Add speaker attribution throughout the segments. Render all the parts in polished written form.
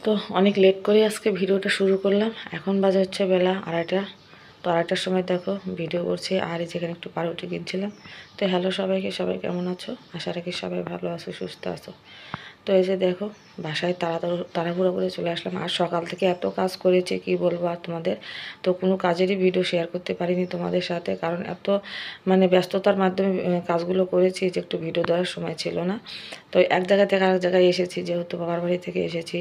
Speaker 1: তো অনেক লেট করে আজকে ভিডিওটা শুরু করলাম। এখন বাজে হচ্ছে বেলা 2:30। তো 2:30টার সময় দেখো ভিডিও করছি, আর এই যেখানে একটু পাউরুটি কিনছিলাম। তো হ্যালো সবাইকে, সবাই কেমন আছো? আশা রাখি সবাই ভালো আছো, সুস্থ আছো। তো এই যে দেখো বাসায় তাড়াহুড়ো করে চলে আসলাম। আর সকাল থেকে এত কাজ করেছি কি বলবো আর তোমাদের। তো কোনো কাজেরই ভিডিও শেয়ার করতে পারিনি তোমাদের সাথে, কারণ এত ব্যস্ততার মাধ্যমে কাজগুলো করেছি যে একটু ভিডিও দেওয়ার সময় ছিল না। তো এক জায়গা থেকে আরেক জায়গায় এসেছি, যেহেতু বাবার বাড়ি থেকে এসেছি।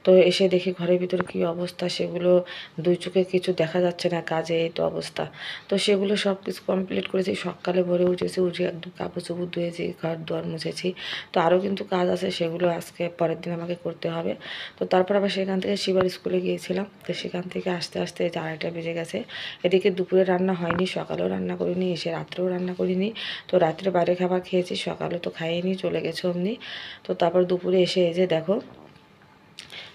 Speaker 1: তো এসে দেখি ঘরের ভিতরে কী অবস্থা, সেগুলো দুই চোখে কিছু দেখা যাচ্ছে না, কাজে এই তো অবস্থা। তো সেগুলো সব কিছু কমপ্লিট করেছি। সকালে ভোরে উঠেছি, উঠে একদম কাপড় চোপড় ধুয়েছি, ঘর দুয়ার মুছেছি। তো আরও কিন্তু কাজ আছে, সেগুলো আজকে পরের দিন আমাকে করতে হবে। তো তারপর আবার সেখান থেকে শিবার স্কুলে গিয়েছিলাম। তো সেখান থেকে আসতে আসতে 2:30 বেজে গেছে। এদিকে দুপুরে রান্না হয়নি, সকালেও রান্না করিনি, এসে রাত্রেও রান্না করিনি। তো রাত্রে বাইরে খাবার খেয়েছি, সকালে তো খাইনি, চলে গেছে অমনি। তো তারপর দুপুরে এসে এই যে দেখো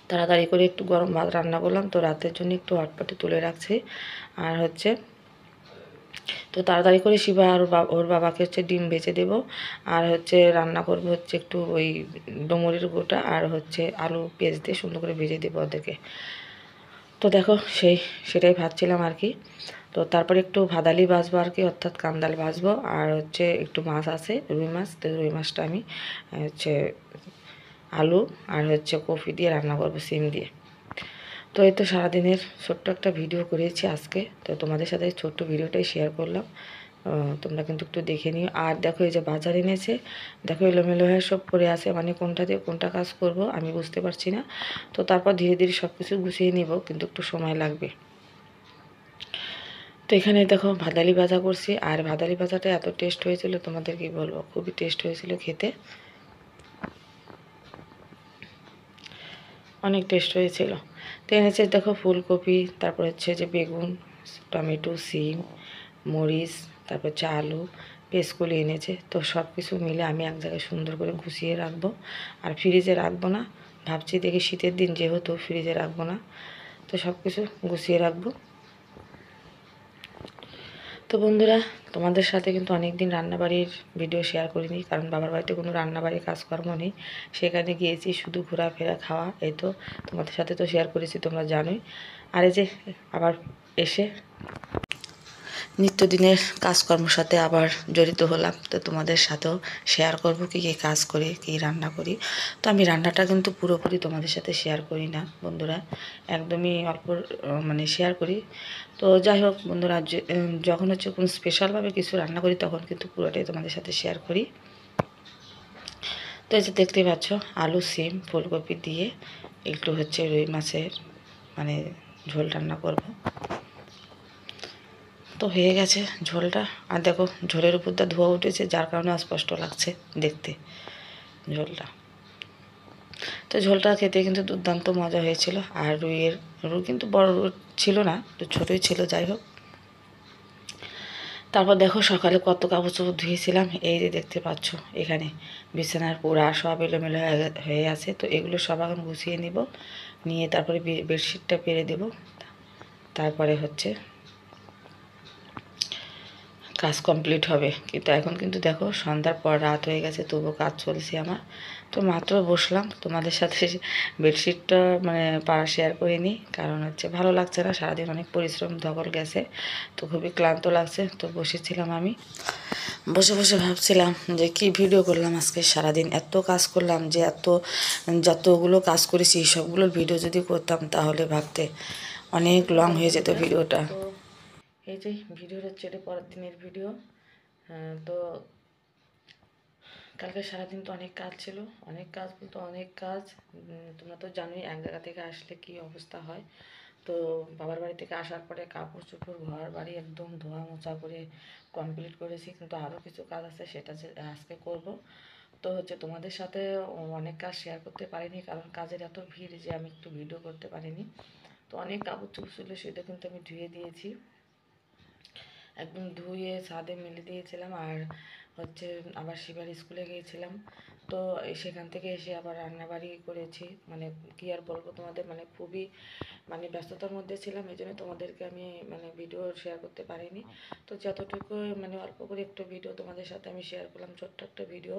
Speaker 1: তাড়াতাড়ি করে একটু গরম ভাত রান্না করলাম। তো রাতের জন্য একটু হটপটে তুলে রাখছি। আর হচ্ছে তো তাড়াতাড়ি করে শিবা আর ওর বাবাকে হচ্ছে ডিম ভেজে দেবো। আর হচ্ছে রান্না করবো হচ্ছে একটু ওই ডুমুরের গোটা আর হচ্ছে আলু পেঁয়াজ দিয়ে সুন্দর করে ভেজে দেবো ওদেরকে। তো দেখো সেটাই ভাবছিলাম আর কি। তো তারপরে একটু ভাদালি ভাজবো আর কি, অর্থাৎ কান্দাল ভাজবো। আর হচ্ছে একটু মাছ আছে, রুই মাছ। তো রুই মাছটা আমি হচ্ছে আলু আর হচ্ছে কফি দিয়ে রান্না করবো, সিম দিয়ে। তো এই তো সারাদিনের ছোট্ট একটা ভিডিও করেছি আজকে। তো তোমাদের সাথে ছোট্ট ভিডিওটাই শেয়ার করলাম। তোমরা কিন্তু একটু দেখে নিও। আর দেখো এই যে বাজার এনেছে, দেখো এলোমেলো হয়ে সব পড়ে আছে, কোনটা দিয়ে কোনটা কাজ করব আমি বুঝতে পারছি না। তো তারপর ধীরে ধীরে সব কিছু গুছিয়ে নিব, কিন্তু একটু সময় লাগবে। তো এখানে দেখো ভাদালি ভাজা করছি। আর ভাদালি ভাজাটা এত টেস্ট হয়েছিল, তোমাদের কি বলবো, খুবই টেস্ট হয়েছিল খেতে, অনেক টেস্ট হয়েছিল। তো এনেছে দেখো ফুলকপি, তারপর হচ্ছে যে বেগুন, টমেটো, সিম, মরিচ, তারপর হচ্ছে আলু, পেস্টগুলি এনেছে। তো সব কিছু মিলে আমি এক জায়গায় সুন্দর করে গুছিয়ে রাখবো। আর ফ্রিজে রাখবো না, ভাবছি দেখি শীতের দিন যেহেতু ফ্রিজে রাখবো না, তো সব কিছু গুছিয়ে রাখবো। তো বন্ধুরা, তোমাদের সাথে কিন্তু অনেক দিন রান্নাবাড়ির ভিডিও শেয়ার করিনি, কারণ বাবার বাড়িতে কোনো রান্নাবাড়ির কাজকর্ম নেই। সেখানে গিয়েছি শুধু ঘোরাফেরা, খাওয়া, এই তো তোমাদের সাথে তো শেয়ার করেছি, তোমরা জানোই। আর এই যে আবার এসে নিত্যদিনের কাজকর্মের সাথে আবার জড়িত হলাম। তো তোমাদের সাথেও শেয়ার করব কী কী কাজ করি, কী রান্না করি। তো আমি রান্নাটা কিন্তু পুরোপুরি তোমাদের সাথে শেয়ার করি না বন্ধুরা, একদমই অল্প শেয়ার করি। তো যাই হোক বন্ধুরা, যখন হচ্ছে কোনো স্পেশালভাবে কিছু রান্না করি তখন কিন্তু পুরোটাই তোমাদের সাথে শেয়ার করি। তো এই যে দেখতেই পাচ্ছ আলু, সিম, ফুলকপি দিয়ে একটু হচ্ছে রুই মাছের ঝোল রান্না করব। তো হয়ে গেছে ঝোলটা। আর দেখো ঝোলের উপরটা ধোয়া উঠেছে, যার কারণে অস্পষ্ট লাগছে দেখতে ঝোলটা। তো ঝোলটা খেতে কিন্তু দুর্দান্ত মজা হয়েছিল। আর রুই কিন্তু বড় রুই ছিল না, তো ছোটোই ছিল। যাই হোক, তারপর দেখো সকালে কত কাপড় চোপড় ধুয়েছিলাম, এই যে দেখতে পাচ্ছ এখানে বিছানার পোড়া সব এলোমেলো হয়ে আছে। তো এগুলো সব এখন গুছিয়ে নিব, নিয়ে তারপরে বেডশিটটা পেরে দেব। তারপরে হচ্ছে কাজ কমপ্লিট হবে। কিন্তু এখন কিন্তু দেখো সন্ধ্যার পর রাত হয়ে গেছে, তবুও কাজ চলছে আমার। তো মাত্র বসলাম, তোমাদের সাথে বেডশিটটা পাড়া শেয়ার করে নিই, কারণ হচ্ছে ভালো লাগছে না, সারাদিন অনেক পরিশ্রম ধকল গেছে, তো খুবই ক্লান্ত লাগছে। তো বসেছিলাম আমি, বসে বসে ভাবছিলাম যে কি ভিডিও করলাম আজকে সারাদিন, এত কাজ করলাম যে যতগুলো কাজ করেছি সবগুলোর ভিডিও যদি করতাম তাহলে ভাবতে অনেক লং হয়ে যেত ভিডিওটা। এই যে ভিডিওর হচ্ছে এটা পরের দিনের ভিডিও। তো কালকে সারাদিন তো অনেক কাজ ছিল, অনেক কাজ বলতে অনেক কাজ। তোমরা তো জানোই এক জায়গা থেকে আসলে কি অবস্থা হয়। তো বাবার বাড়ি থেকে আসার পরে কাপড় চোপড় ঘর বাড়ি একদম ধোয়া মোছা করে কমপ্লিট করেছি, কিন্তু আরও কিছু কাজ আছে, সেটা আজকে করব। তো হচ্ছে তোমাদের সাথে অনেক কাজ শেয়ার করতে পারিনি, কারণ কাজের এত ভিড় যে আমি একটু ভিডিও করতে পারিনি। তো অনেক কাপড় চোপড় ছিল, সেটা কিন্তু আমি ধুয়ে দিয়েছি, একদম ধুয়ে ছাদে মেলে দিয়েছিলাম। আর হচ্ছে আবার শিবার স্কুলে গিয়েছিলাম। তো সেখান থেকে এসে আবার রান্নাবাড়ি করেছি, মানে কী আর বলবো তোমাদের, মানে খুবই মানে ব্যস্ততার মধ্যে ছিলাম, এই জন্য তোমাদেরকে আমি মানে ভিডিও শেয়ার করতে পারিনি। তো যতটুকু মানে অল্প করে একটু ভিডিও তোমাদের সাথে আমি শেয়ার করলাম, ছোট্ট একটা ভিডিও।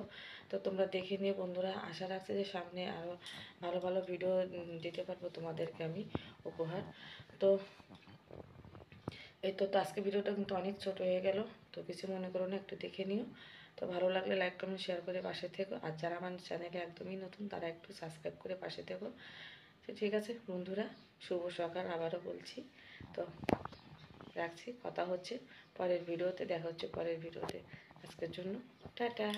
Speaker 1: তো তোমরা দেখে নিয়ে বন্ধুরা, আশা রাখছি যে সামনে আরও ভালো ভালো ভিডিও দিতে পারবো তোমাদেরকে আমি উপহার। তো এই তো আজকে ভিডিওটা কিন্তু অনেক ছোট হয়ে গেল, তো কিছু মনে করো না, একটু দেখে নিও। তো ভালো লাগলে লাইক কমেন্ট শেয়ার করে পাশে থেকো, আর যারা আমার চ্যানেলে একদমই নতুন তারা একটু সাবস্ক্রাইব করে পাশে থেকো। তো ঠিক আছে বন্ধুরা, শুভ সকাল আবারও বলছি। তো রাখছি, কথা হচ্ছে পরের ভিডিওতে, দেখা হচ্ছে পরের ভিডিওতে। আজকের জন্য টাটা।